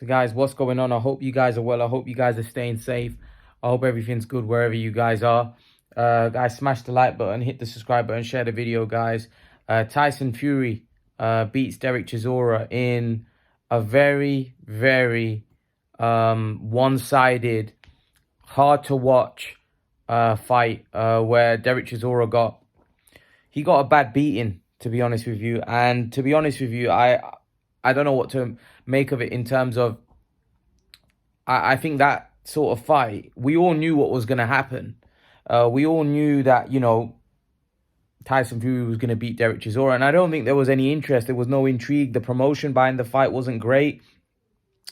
So guys, what's going on? I hope you guys are well. I hope you guys are staying safe. I hope everything's good wherever you guys are. Guys, smash the like button, hit the subscribe button, share the video, guys. Tyson Fury beats Dereck Chisora in a very, very one-sided, hard to watch fight where Dereck Chisora got a bad beating, to be honest with you. And to be honest with you, I don't know what to make of it in terms of I think that sort of fight, we all knew what was going to happen. We all knew that, Tyson Fury was going to beat Dereck Chisora. And I don't think there was any interest. There was no intrigue. The promotion behind the fight wasn't great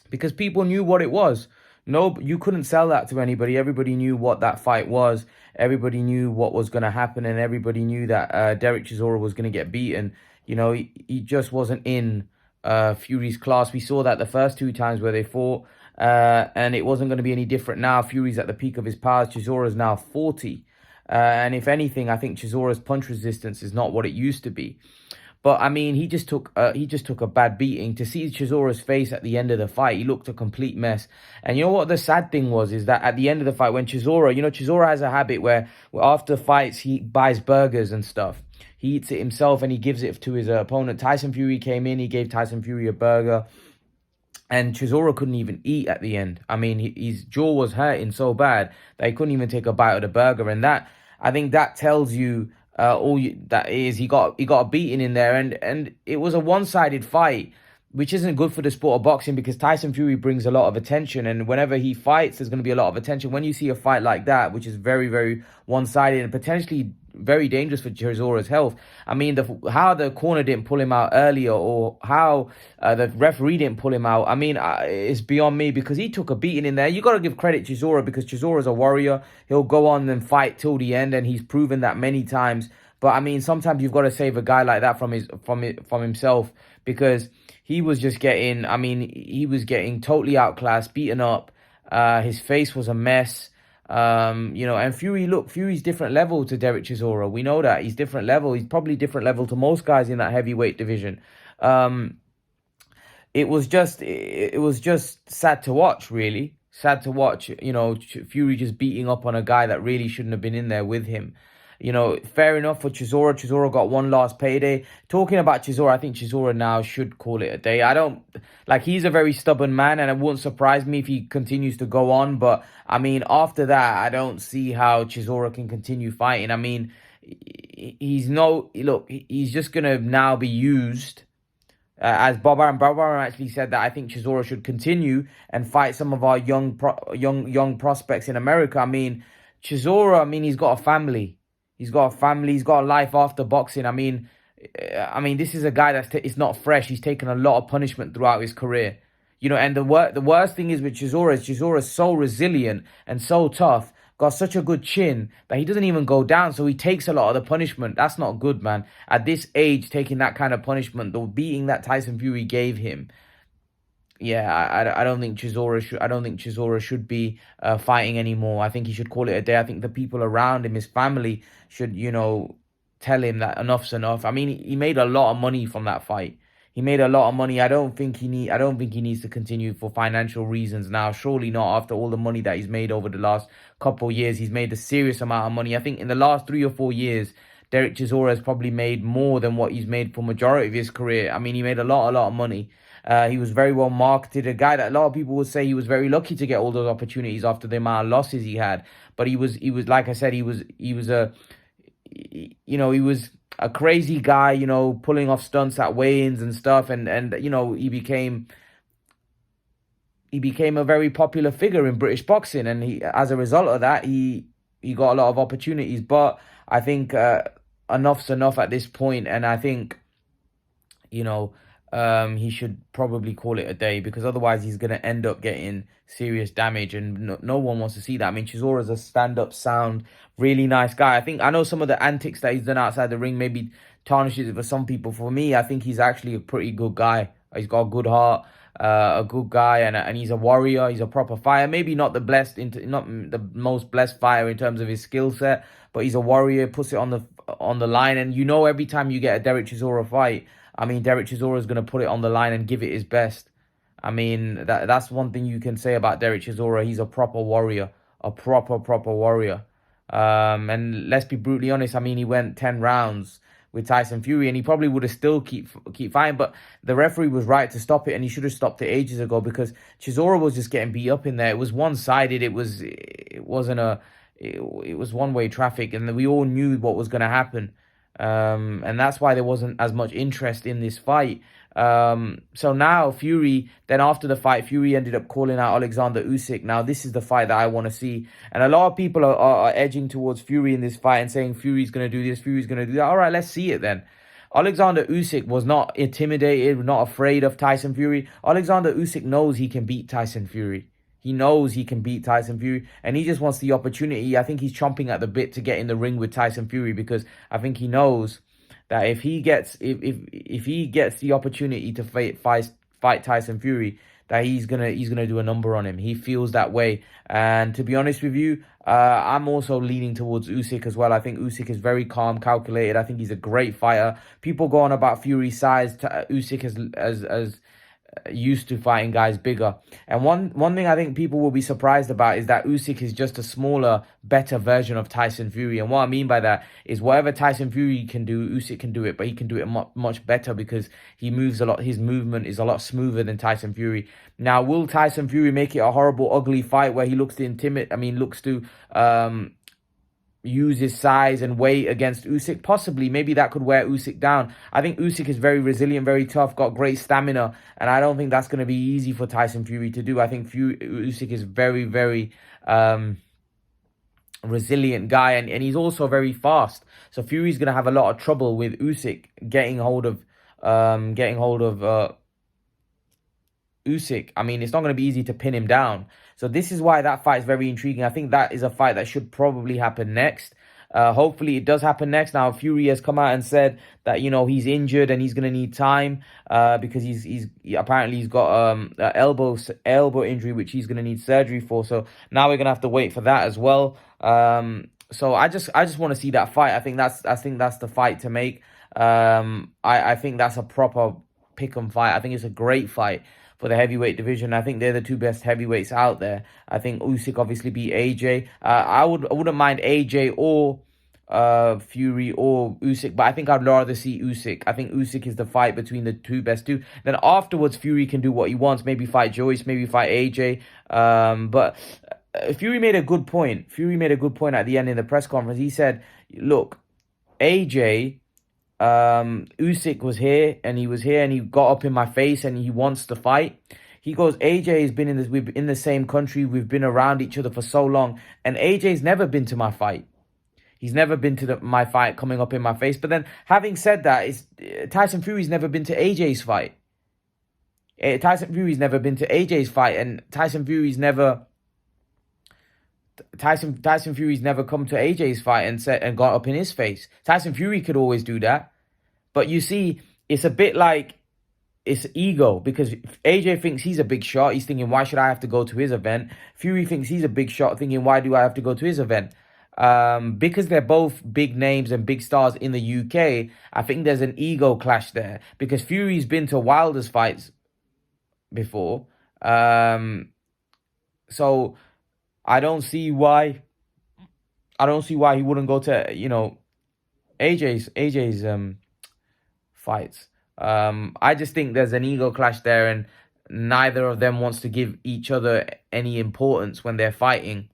because people knew what it was. No, you couldn't sell that to anybody. Everybody knew what that fight was. Everybody knew what was going to happen. And everybody knew that Dereck Chisora was going to get beaten. He just wasn't in Fury's class. We saw that the first two times where they fought. And it wasn't going to be any different now. Fury's at the peak of his powers. Chisora's now 40. And if anything, I think Chisora's punch resistance is not what it used to be. But I mean, he just took a bad beating. To see Chisora's face at the end of the fight, he looked a complete mess. And you know what the sad thing was is that at the end of the fight, when Chisora has a habit where after fights he buys burgers and stuff. He eats it himself and he gives it to his opponent. Tyson Fury came in, he gave Tyson Fury a burger. And Chisora couldn't even eat at the end. I mean, his jaw was hurting so bad that he couldn't even take a bite of the burger. And I think that tells you that is he got a beating in there, and it was a one-sided fight, which isn't good for the sport of boxing because Tyson Fury brings a lot of attention, and whenever he fights, there's going to be a lot of attention. When you see a fight like that, which is very, very one-sided and potentially very dangerous for Chisora's health. I mean, how the corner didn't pull him out earlier, or how the referee didn't pull him out. I mean, it's beyond me because he took a beating in there. You got to give credit to Chisora because Chisora's a warrior. He'll go on and fight till the end, and he's proven that many times. But I mean, sometimes you've got to save a guy like that from himself because he was just getting. I mean, he was getting totally outclassed, beaten up. His face was a mess. And Fury's different level to Dereck Chisora. We know that he's different level. He's probably different level to most guys in that heavyweight division. It was just sad to watch, really. Sad to watch, Fury just beating up on a guy that really shouldn't have been in there with him. Fair enough for Chisora. Chisora got one last payday. Talking about Chisora, I think Chisora now should call it a day. He's a very stubborn man, and it wouldn't surprise me if he continues to go on. But, I mean, after that, I don't see how Chisora can continue fighting. I mean, he's just going to now be used. As Bob Arum actually said that I think Chisora should continue and fight some of our young prospects in America. I mean, Chisora, he's got a family. He's got a family. He's got a life after boxing. I mean, this is a guy it's not fresh. He's taken a lot of punishment throughout his career. And the worst thing is with Chisora is so resilient and so tough, got such a good chin that he doesn't even go down. So he takes a lot of the punishment. That's not good, man. At this age, taking that kind of punishment, the beating that Tyson Fury gave him. Yeah, I don't think Chisora should be fighting anymore. I think he should call it a day. I think the people around him, his family, should tell him that enough's enough. I mean, he made a lot of money from that fight. He made a lot of money. I don't think he needs to continue for financial reasons now. Surely not after all the money that he's made over the last couple of years. He's made a serious amount of money. I think in the last 3 or 4 years, Dereck Chisora has probably made more than what he's made for majority of his career. I mean, he made a lot of money. He was very well marketed, a guy that a lot of people would say he was very lucky to get all those opportunities after the amount of losses he had. But he was like I said, he was a crazy guy, pulling off stunts at weigh-ins and stuff, and he became a very popular figure in British boxing, and as a result of that, he got a lot of opportunities. But I think enough's enough at this point, and I think he should probably call it a day because otherwise he's going to end up getting serious damage, and no one wants to see that. I mean, Chisora's a stand-up, sound, really nice guy. I know some of the antics that he's done outside the ring maybe tarnishes it for some people. For me, I think he's actually a pretty good guy. He's got a good heart, a good guy, and he's a warrior. He's a proper fighter. Maybe not the not the most blessed fighter in terms of his skill set, but he's a warrior. Puts it on the line, and every time you get a Dereck Chisora fight, I mean, Dereck Chisora is going to put it on the line and give it his best. I mean, that's one thing you can say about Dereck Chisora. He's a proper warrior, a proper warrior. And let's be brutally honest. I mean, he went 10 rounds with Tyson Fury, and he probably would have still keep fighting. But the referee was right to stop it, and he should have stopped it ages ago because Chisora was just getting beat up in there. It was one sided. It wasn't a it was one way traffic, and we all knew what was going to happen. And that's why there wasn't as much interest in this fight. So now Fury, then after the fight, Fury ended up calling out Alexander Usyk. Now this is the fight that I want to see. And a lot of people are edging towards Fury in this fight and saying Fury's going to do this, Fury's going to do that. All right, let's see it then. Alexander Usyk was not intimidated, not afraid of Tyson Fury. Alexander Usyk knows he can beat Tyson Fury. He knows he can beat Tyson Fury, and he just wants the opportunity. I think he's chomping at the bit to get in the ring with Tyson Fury because I think he knows that if he gets the opportunity to fight Tyson Fury, that he's gonna do a number on him. He feels that way, and to be honest with you, I'm also leaning towards Usyk as well. I think Usyk is very calm, calculated. I think he's a great fighter. People go on about Fury's size. Usyk as used to fighting guys bigger. And one thing I think people will be surprised about is that Usyk is just a smaller, better version of Tyson Fury. And what I mean by that is whatever Tyson Fury can do, Usyk can do it, but he can do it much better because he moves a lot. His movement is a lot smoother than Tyson Fury. Now, will Tyson Fury make it a horrible, ugly fight where he looks to looks to use his size and weight against Usyk? Possibly. Maybe that could wear Usyk down. I think Usyk is very resilient, very tough, got great stamina, and I don't think that's going to be easy for Tyson Fury to do. I think Usyk is very resilient guy, and he's also very fast. So Fury's going to have a lot of trouble with Usyk getting hold of Usyk. I mean, it's not going to be easy to pin him down. So this is why that fight is very intriguing. I think that is a fight that should probably happen next. Hopefully it does happen next. Now Fury has come out and said that he's injured and he's going to need time because apparently he's got elbow injury which he's going to need surgery for. So now we're going to have to wait for that as well. So I just want to see that fight. I think that's the fight to make. I think that's a proper pick'em fight. I think it's a great fight for the heavyweight division. I think they're the two best heavyweights out there. I think Usyk obviously beat AJ. I wouldn't mind AJ or Fury or Usyk, but I think I'd rather see Usyk. I think Usyk is the fight between the two best two. Then afterwards, Fury can do what he wants. Maybe fight Joyce, maybe fight AJ. But Fury made a good point. Fury made a good point at the end in the press conference. He said, "Look, AJ." Usyk was here and he got up in my face and he wants to fight. He goes, AJ has been we've been in the same country, we've been around each other for so long, and AJ's never been to my fight. He's never been to my fight coming up in my face. But then having said that, Tyson Fury's never been to AJ's fight. Tyson Fury's never been to AJ's fight, and Tyson Fury's never come to AJ's fight and got up in his face. Tyson Fury could always do that. But you see, it's a bit like it's ego because AJ thinks he's a big shot. He's thinking, why should I have to go to his event? Fury thinks he's a big shot, thinking, why do I have to go to his event? Because they're both big names and big stars in the UK, I think there's an ego clash there. Because Fury's been to Wilder's fights before. So I don't see why he wouldn't go to, AJ's fights. I just think there's an ego clash there, and neither of them wants to give each other any importance when they're fighting,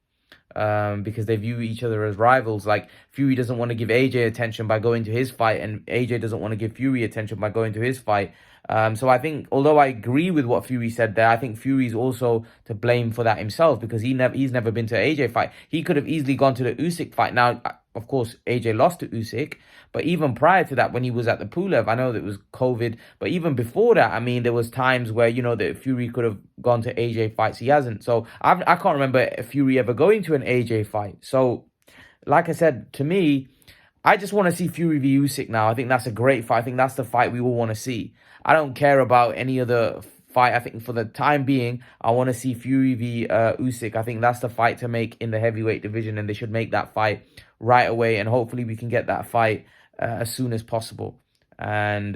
because they view each other as rivals. Like Fury doesn't want to give AJ attention by going to his fight, and AJ doesn't want to give Fury attention by going to his fight. So I think, although I agree with what Fury said there, I think Fury's also to blame for that himself because he's never been to an AJ fight. He could have easily gone to the Usyk fight. Now, of course, AJ lost to Usyk, but even prior to that, when he was at the Pulev, I know that it was COVID, but even before that, I mean, there was times where, that Fury could have gone to AJ fights. He hasn't. So I can't remember Fury ever going to an AJ fight. So, like I said, to me, I just want to see Fury v Usyk now. I think that's a great fight. I think that's the fight we all want to see. I don't care about any other fight. I think for the time being, I want to see Fury v Usyk. I think that's the fight to make in the heavyweight division, and they should make that fight right away. And hopefully we can get that fight as soon as possible. And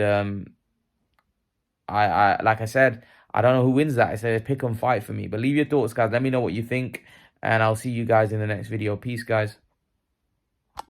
I like I said, I don't know who wins that. It's a pick 'em fight for me. But leave your thoughts, guys. Let me know what you think. And I'll see you guys in the next video. Peace, guys.